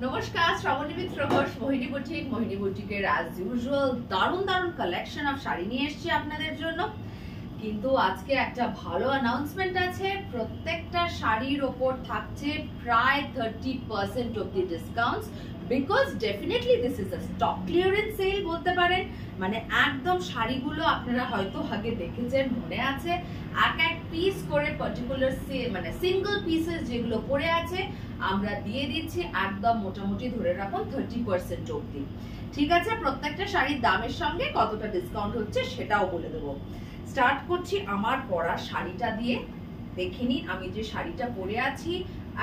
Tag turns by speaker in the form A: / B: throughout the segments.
A: নমস্কার, শ্রাবণী মিত্র ঘোষ, মোহিনী বুটিক। মোহিনী বুটিকের as usual দারুণ দারুণ কালেকশন অফ শাড়ি নিয়ে এসেছি আপনাদের জন্য। কিন্তু আজকে একটা ভালো অ্যানাউন্সমেন্ট আছে। প্রত্যেকটা শাড়ির ওপর থাকছে প্রায় 30% অব্দি discounts, because definitely this is a stock clearance sale বলতে পারেন। মানে একদম শাড়িগুলো আপনারা হয়তো আগে দেখেছেন, মনে আছে, এক এক পিস করে পার্টিকুলার মানে সিঙ্গেল পিসেস যেগুলো পড়ে আছে আমরা দিয়ে দিচ্ছি একদম মোটামুটি ধরে রাখুন 30% অব্দি। ঠিক আছে, প্রত্যেকটা শাড়ির দামের সঙ্গে কতটা ডিসকাউন্ট হচ্ছে সেটাও বলে দেবো। স্টার্ট করছি আমার পরা শাড়িটা দিয়ে। দেখে নিন আমি যে শাড়িটা পরে আছি,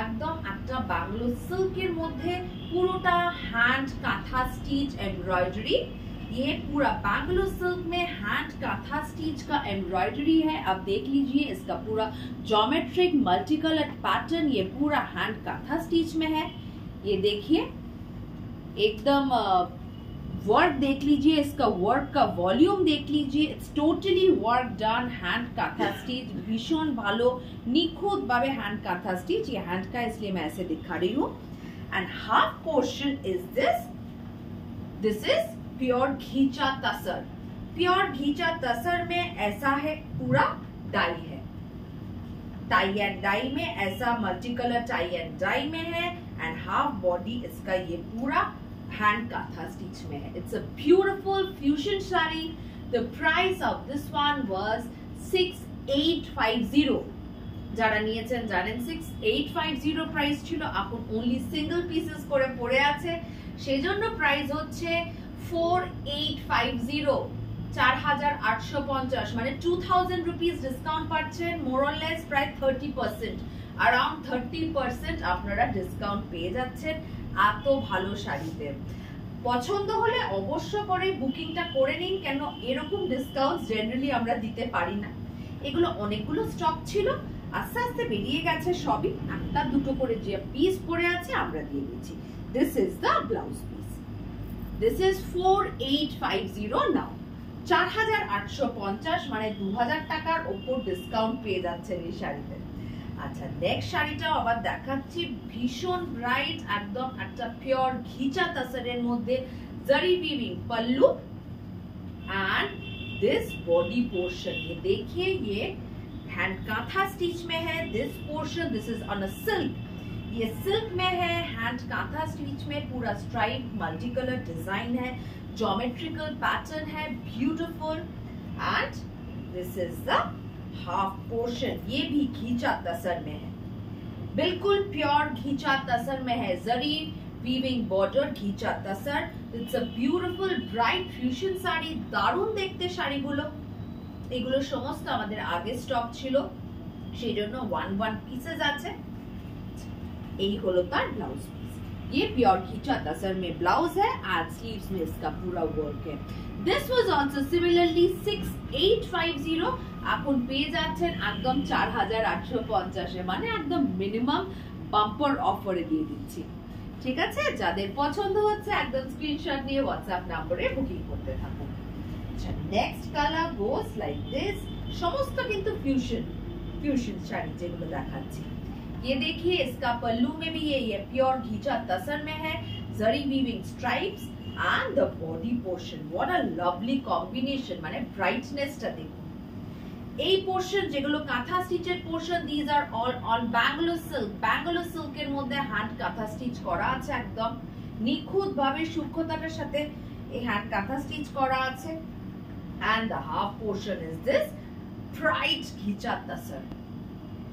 A: একদম একটা ব্যাঙ্গালোর সিল্কের মধ্যে, পুরোটা हैंड काथा स्टिच एम्ब्रॉयडरी। ये पूरा बैंगलोर सिल्क में हैंड काथा स्टिच का एम्ब्रॉयडरी है। अब देख लीजिए इसका पूरा ज्योमेट्रिक मल्टी कलर पैटर्न, ये पूरा हैंड काथा स्टिच में है। ये देखिए एकदम वर्क देख लीजिए, इसका वर्क का वॉल्यूम देख लीजिए, it's totally work done hand kantha stitch. भीषण भालो निखुत भावे हैंड काथा स्टिच। ये हैंड का इसलिए मैं ऐसे दिखा रही हूँ। And half portion is this is pure ghicha tussar. Pure ghicha tussar में ऐसा है, पूरा डाई है, टाई एंड डाई में ऐसा multi colour tie and dye में है। एंड हाफ बॉडी इसका ये पूरा हैंड काथा स्टिच में है। It's a beautiful fusion sari. The price of this one was 6850। যারা নিয়েছেন জানেন 6850 প্রাইস ছিল, এখন অনলি সিঙ্গেল পিসেস করে পড়ে আছে, সেজন্য প্রাইস হচ্ছে 4850, 4850। মানে 2000 রুপিস ডিসকাউন্ট পাচ্ছেন, মোর অর লেস প্রায় 30%, अराउंड 30% আপনারা ডিসকাউন্ট পেয়ে যাচ্ছেন এত ভালো শাড়িতে। পছন্দ হলে অবশ্য করে বুকিংটা করে নিন, কেন এরকম ডিসকাউন্ট জেনারেলি আমরা দিতে পারি না। এগুলো অনেকগুলো স্টক ছিল, আস্তে আস্তে বেরিয়ে গেছে সবই, একটা দুটো করে যে পিস পড়ে আছে আমরা দিয়ে দিচ্ছি। This is the blouse piece. This is 4850 নাও, 4850, মানে 2000 টাকার উপর ডিসকাউন্ট পেয়ে যাচ্ছেন এই শাড়িতে। আচ্ছা, নেক্সট শাড়িটাও আবার দেখাচ্ছি, ভীষণ ব্রাইট, একদম একটা পিওর ঘিচা তসরের মধ্যে জরি weaving pallu and this body portion. ये देखिए, ये हैंड काथा स्टिच में है। This portion, this is on a silk, ये सिल्क में है, हैंड काथा स्टिच में, पूरा स्ट्राइप मल्टी कलर डिजाइन है, ज्योमेट्रिकल पैटर्न है, beautiful. And this is the half portion, ये भी घीचा तसर में है, बिल्कुल प्योर घीचा तसर में है, zari weaving border ghicha tussar. It's a beautiful bright fusion sari, দারুণ দেখতে শাড়িগুলো। এগুলো সমস্ত আমাদের আগে স্টক ছিল, সেই জন্য 1 পিসেস আছে। এই হলো তার ব্লাউজ পিস। ये प्योर घीचा तसर में ब्लाउज है एंड स्लीव्स में इसका पूरा वर्क है। दिस वाज आल्सो सिमिलरली 6850, এখন পেয়ে যাচ্ছেন একদম 4850 এ, মানে একদম মিনিমাম বাম্পার অফারে দিয়ে দিচ্ছি। ঠিক আছে, যাদের পছন্দ হচ্ছে একদম স্ক্রিনশট নিয়ে হোয়াটসঅ্যাপ নম্বরে বুকিং করতে থাকুন। আচ্ছা, next colour goes like this. সমস্ত কিন্তু फ्यूजन শাড়ি যেগুলো দেখাচ্ছি। ये देखिए, इसका पल्लू में भी ये प्योर घीचा तसर में है, zari weaving stripes and the body portion. What a lovely combination, মানে ব্রাইটনেসটা দেখুন। এই পোর্শন যেগুলো কাঁথা স্টিচের portion, this are all on Bangalore silk. Bangalore সিল্কের মধ্যে হ্যান্ড কাঁথা স্টিচ করা আছে, একদম নিখুঁত ভাবে সূক্ষ্মতার সাথে এই হ্যান্ড কাঁথা স্টিচ করা আছে। And the half portion is this bright ghicha tussar.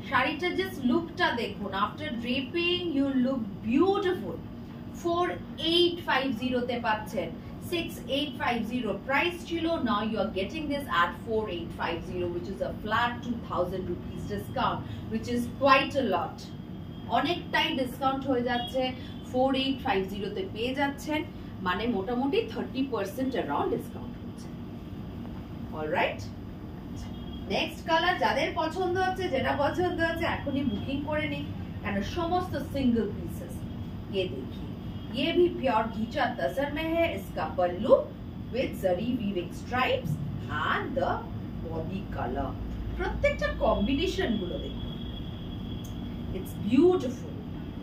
A: শাড়িটার জাস্ট লুকটা দেখুন, after draping you look beautiful. 4850 তে পাচ্ছেন, 6850 প্রাইস ছিল, now you are getting this at 4850, which is a flat 2000 rupees discount, which is quite a lot। অনেকটাই discount হয়ে যাচ্ছে, 4850 তে পেয়ে যাচ্ছেন, মানে মোটামুটি 30% অ্যারাউন্ড ডিসকাউন্ট হচ্ছে। অলরাইট, নেক্সট কালার যাদের পছন্দ হচ্ছে, যেটা পছন্দ হচ্ছে এখনই বুকিং করে নিন, কারণ সমস্ত সিঙ্গেল পিসেস। ये देखिए, ये भी प्योर घीचा तसर में है, इसका पल्लू with zari weaving stripes and the body color। প্রত্যেকটা কম্বিনেশন গুলো দেখুন, इट्स ब्यूटीफुल।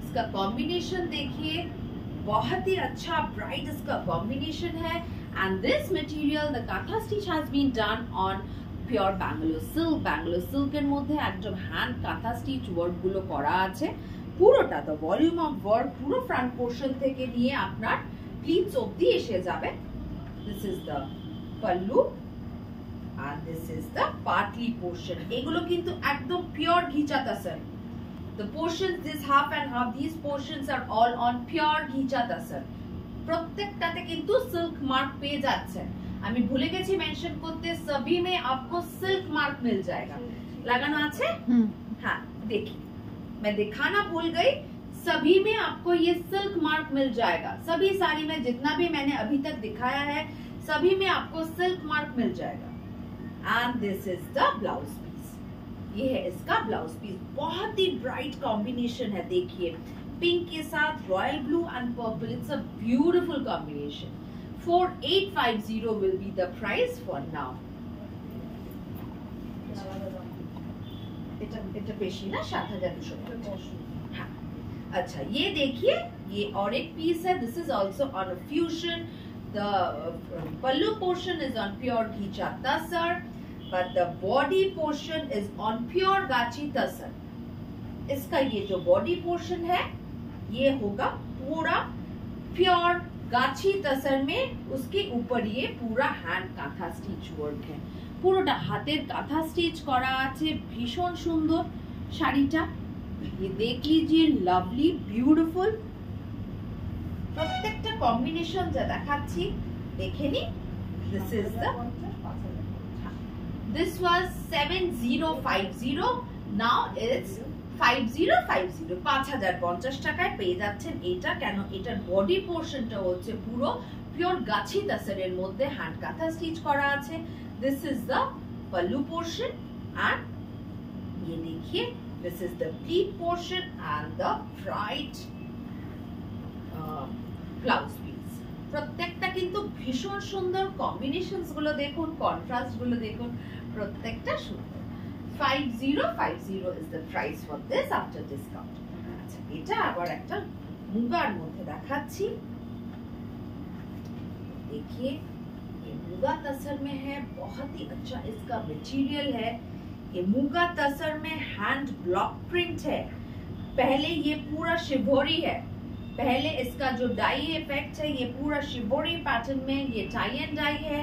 A: इसका कॉम्बिनेशन देखिए, बहुत ही अच्छा ब्राइट इसका कॉम्बिनेशन है। And this material the kantha stitch has been done on pure Bangalore silk. Bangalore সিল্কের মধ্যে একদম হ্যান্ড কাঁথা স্টিচ ওয়ার্ক গুলো করা আছে। পুরোটা তো ভলিউম অফ ওয়ার্ক পুরো ফ্রন্ট পোর্শন থেকে নিয়ে আপনার প্লিটস অবধি এসে যাবে। This is the pallu and this is the partly portion. এগুলো কিন্তু একদম pure ghicha tussar. The portions, this half and half, these portions are all on pure ঘিচা তাসার। প্রত্যেকটাতে কিন্তু সিল্ক মার্ক পেয়ে যাচ্ছেন। আমি ভুলে গেছি মেনশন করতে, सभी में आपको सिल्क मार्क मिल जाएगा। लगाना আছে? हाँ, देखिए मैं दिखाना भूल गई, सभी में आपको ये सिल्क मार्क मिल जाएगा। सभी साड़ी में जितना भी मैंने अभी तक दिखाया है सभी में आपको सिल्क मार्क मिल जाएगा। And this is the blouse piece. ये है इसका ब्लाउज पीस। बहुत ही ब्राइट कॉम्बिनेशन है, देखिए पिंक के साथ royal blue and purple. It's a beautiful combination. 4850 will be the price for now. এটা বেশি না, 7250। हाँ, अच्छा ये देखिए, ये और एक पीस है। This is also on a fusion. The pallu portion is on pure ghicha tasar, but the body portion is on pure gachi tasar. इसका ये जो body portion है ये होगा पूरा प्योर गाछी तसर में। उसके ऊपर ये पूरा हैंड काथा स्टिच वर्क है। পুরোটা হাতের কাঁথা স্টিচ করা আছে। ভীষণ সুন্দর শাড়িটা, ये देख लीजिए, लवली ब्यूटीफुल। প্রত্যেকটা কম্বিনেশন যা দেখাচ্ছি দেখে নি। This is the, this was 7050, now it's 5050। 5050 টাকায় পেয়ে যাচ্ছেন এটা। কেন? এটার বডি পোর্শনটা হচ্ছে পুরো পিওর গাছি তাসরের মধ্যে হ্যান্ড কাঁথা স্টিচ করা আছে। This is the pallu portion and ये देखिए this is the pleat portion and the फ्राइट ব্লাউজ পিস। প্রত্যেকটা কিন্তু ভীষণ সুন্দর। কম্বিনেশনস গুলো দেখুন, কন্ট্রাস্ট গুলো দেখুন, প্রত্যেকটা সুন্দর। 5050 is the price for this after discount। আচ্ছা, এটা আবার একটা মুগার মধ্যে দেখাচ্ছি। देखिए ये मुगा तसर में है, बहुत ही अच्छा इसका मटेरियल है। ये मुगा तसर में हैंड ब्लॉक प्रिंट है। पहले ये पूरा शिवोरी है, पहले इसका जो डाई इफेक्ट है ये पूरा शिवोरी पैटर्न में ये टाई एंड डाई है।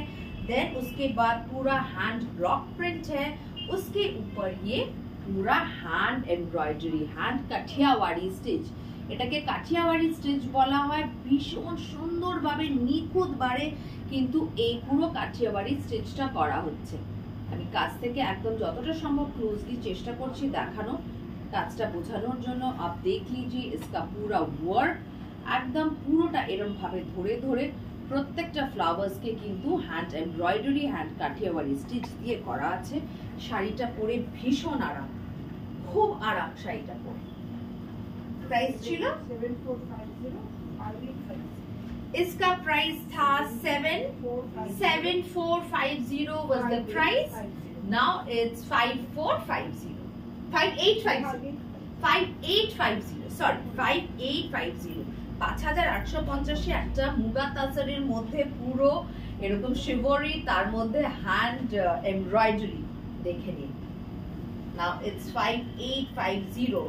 A: देन उसके बाद पूरा हैंड ब्लॉक प्रिंट है। उसके ऊपर ये पूरा हैंड एम्ब्रॉयडरी, हैंड কাঠিয়াওয়াড়ি স্টিচ। এটাকে কাঠিয়াওয়াড়ি স্টিচ বলা হয়। ভীষণ সুন্দরভাবে নিখুঁতভাবে কিন্তু এই পুরো কাঠিয়াওয়াড়ি স্টিচটা করা হচ্ছে। আমি কাছ থেকে একদম যতটা সম্ভব ক্লোজলি চেষ্টা করছি দেখানো, কাজটা বোঝানোর জন্য। आप देख लीजिए इसका पूरा वर्क একদম পুরোটা এরকম ভাবে ধরে ধরে প্রত্যেকটা ফ্লাওয়ার্স কে কিন্তু হ্যান্ড এমব্রয়ডারি, হ্যান্ড কাঠিয়াওয়াড়ি স্টিচ দিয়ে করা আছে। শাড়িটা পরে ভীষণ আরাম, খুব আরাম শাড়িটা পরে। प्राइस ছিল 7450। इसका प्राइस था 7450 was the price. Now it's 5450, 5850, sorry 5850। 5850 একটা মুগা তাসারের মধ্যে পুরো এরকম শিভরি, তার মধ্যে হ্যান্ড এমব্রয়ডারি দেখে নিন। Now it's 5850।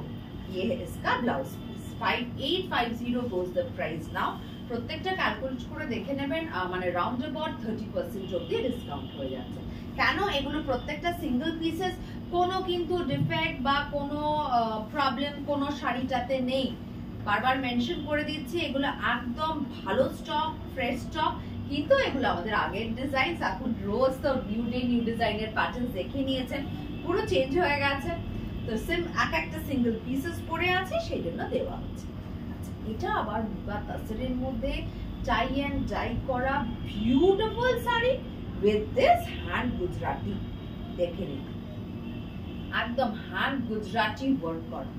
A: ये है इसका blouse piece. 5850 goes the price now। প্রত্যেকটা ক্যালকুলেট করে দেখে নেবেন, মানে রাউন্ড অ্যাবাউট 30% অবধি ডিসকাউন্ট হয়ে যাচ্ছে। কেন? এগুলো প্রত্যেকটা সিঙ্গেল পিসেস, কোনো কিন্তু ডিফেক্ট বা কোনো প্রবলেম কোনো শাড়িটাতে নেই। বারবার মেনশন করে দিচ্ছি, এগুলো একদম ভালো স্টক, ফ্রেশ স্টক। কিন্তু এগুলো আমাদের আগের ডিজাইন, এখন রোজ তো নিউ ডে নিউ ডিজাইনের প্যাটার্ন দেখে নিয়েছেন, পুরো চেঞ্জ হয়ে গেছে। তো সিম একটা সিঙ্গেল পিসেস পড়ে আছে, সেই জন্য দেওয়া হচ্ছে। আচ্ছা, এটা আবার মুগা তাসরের মধ্যে টাই এন্ড ডাই করা beautiful sari with this hand Gujarati. দেখে নিন, एकदम हैंड गुजराती वर्क करा।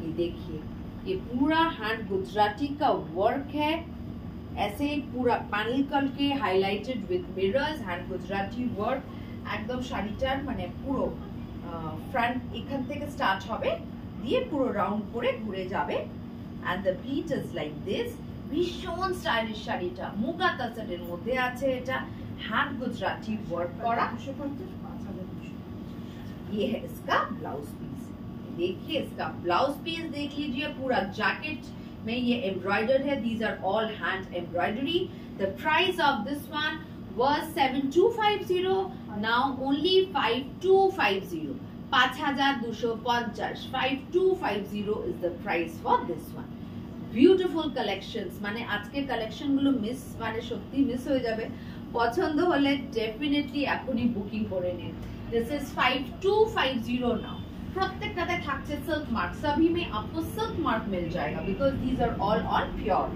A: ये देखिए, ये पूरा हैंड गुजराती का वर्क है। ऐसे पूरा पैनल करके highlighted with mirrors, hand Gujarati work. एकदम শাড়িটার মানে পুরো ফ্রন্ট এখান থেকে স্টার্ট হবে, দিয়ে পুরো রাউন্ড করে ঘুরে যাবে। and the pleat is like this। ভীষণ স্টাইলিশ শাড়িটা মুগা তাসারের মধ্যে আছে, এটা হ্যান্ড গুজরাটি ওয়ার্ক करा। ये है इसका ब्लाउज पीस, देखिए इसका ब्लाउज पीस देख लीजिए, पूरा जैकेट में ये एम्ब्रॉयडर्ड है, these are all hand embroidery. The price of this one was 7250, now only 5250, 5250, 5250 is the price for this one. Beautiful collections, মানে আজকে কালেকশন গুলো মিস মানে সত্যি মিস হয়ে যাবে, পছন্দ হলে ডেফিনেটলি এখনই বুকিং করে নিন। This is 5250 now, प्रत्येकটাতে থাকছে सिल्क मार्क, सभी में आपको सिल्क मार्क मिल जाएगा because these are all on pure।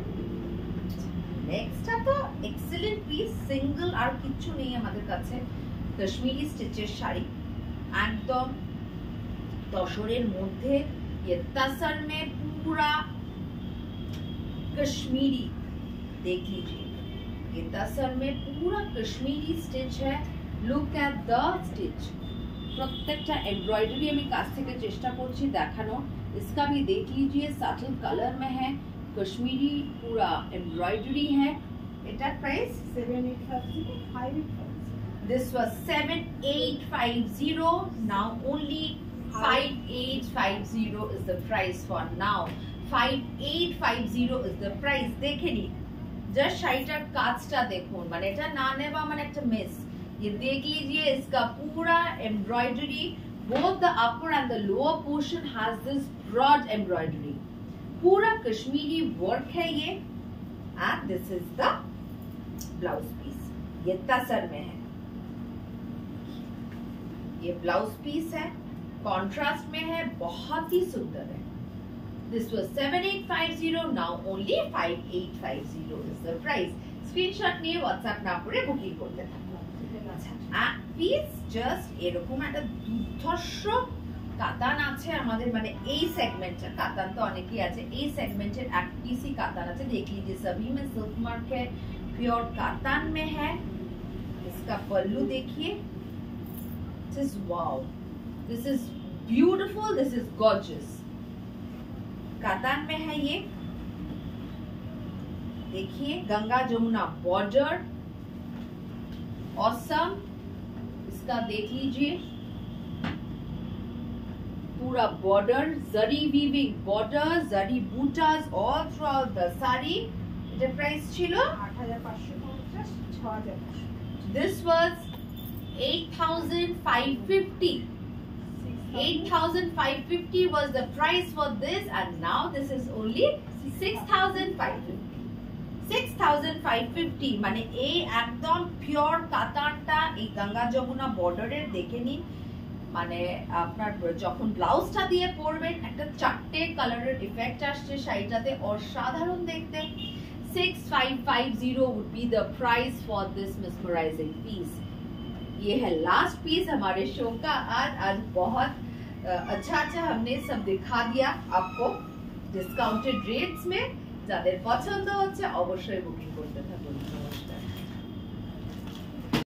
A: Next तो एक्सीलेंट पीस, सिंगल আর কিছু নেই আমাদের কাছে, কাশ্মীরি স্টিচের শাড়ি একদম তসরের মধ্যে, ये तसर में पूरा कश्मीरी, देख लीजिए ये तसर में पूरा कश्मीरी स्टिच है। लुक एट द स्टिच, প্রত্যেকটা এমব্রয়ডারি আমি কাছ থেকে চেষ্টা করছি দেখানো, इसका भी देख लीजिए सटल कलर में है, कश्मीरी पूरा एम्ब्रॉयडरी है। इटा price
B: 7850,
A: this was 7850, now only 5850 is the price for now, 5850 is the price। देखे नी जस्ट শাড়িটার কাজটা দেখুন, মানে এটা না নেওয়া মানে একটা মিস। ये देख लीजिए इसका पूरा embroidery, both the upper and the lower portion has this broad embroidery, पूरा कश्मीरी वर्क है ये। And this is the blouse piece, ये तसर में है, ये ब्लाउज पीस है, कॉन्ट्रास्ट में है, बहुत ही सुंदर है। This was 7850, now only 5850 is the price. Screenshot নিয়ে WhatsApp নম্বরে বুকিং করতে থাকুন। আচ্ছা পিস জাস্ট এরকম একটা দুর্ধর্ষ কাতান আছে আমাদের, মানে এই সেগমেন্টের কাতান তো অনেকই আছে, এই সেগমেন্টের এক পিসই কাতান আছে, देख लीजिए सभी में सिल्क मार्क है, प्योर कातान में है। इसका पल्लू देखिए, this is wow, this is beautiful, this is gorgeous, katan में है ये। देखिए गंगा जमुना बॉर्डर, ऑसम। इसका देख लीजिए पूरा border, zari weaving border, zari butas all throughout the sari. এটা প্রাইস ছিল
B: 8550, 6500।
A: This was 8550, 8550 was the price for this, and now this is only 6550, 6550। মানে এই একদম পিওর কাতানটা এই গঙ্গা যমুনা বর্ডারের দেখে নিন, মানে আপনার যখন ব্লাউজটা দিয়ে পরবেন একটা চারটে কালারের ইফেক্ট আসছে শাড়িটাতে, অসাধারণ দেখতে। 6550 would be the price for this mesmerizing piece। ये है लास्ट पीस हमारे शो का आज बहुत अच्छा हमने सब दिखा दिया आपको डिस्काउंटेड रेट्स में। যাদের পছন্দ হচ্ছে অবশ্যই বুকিং করতে থাকুন। নমস্কার।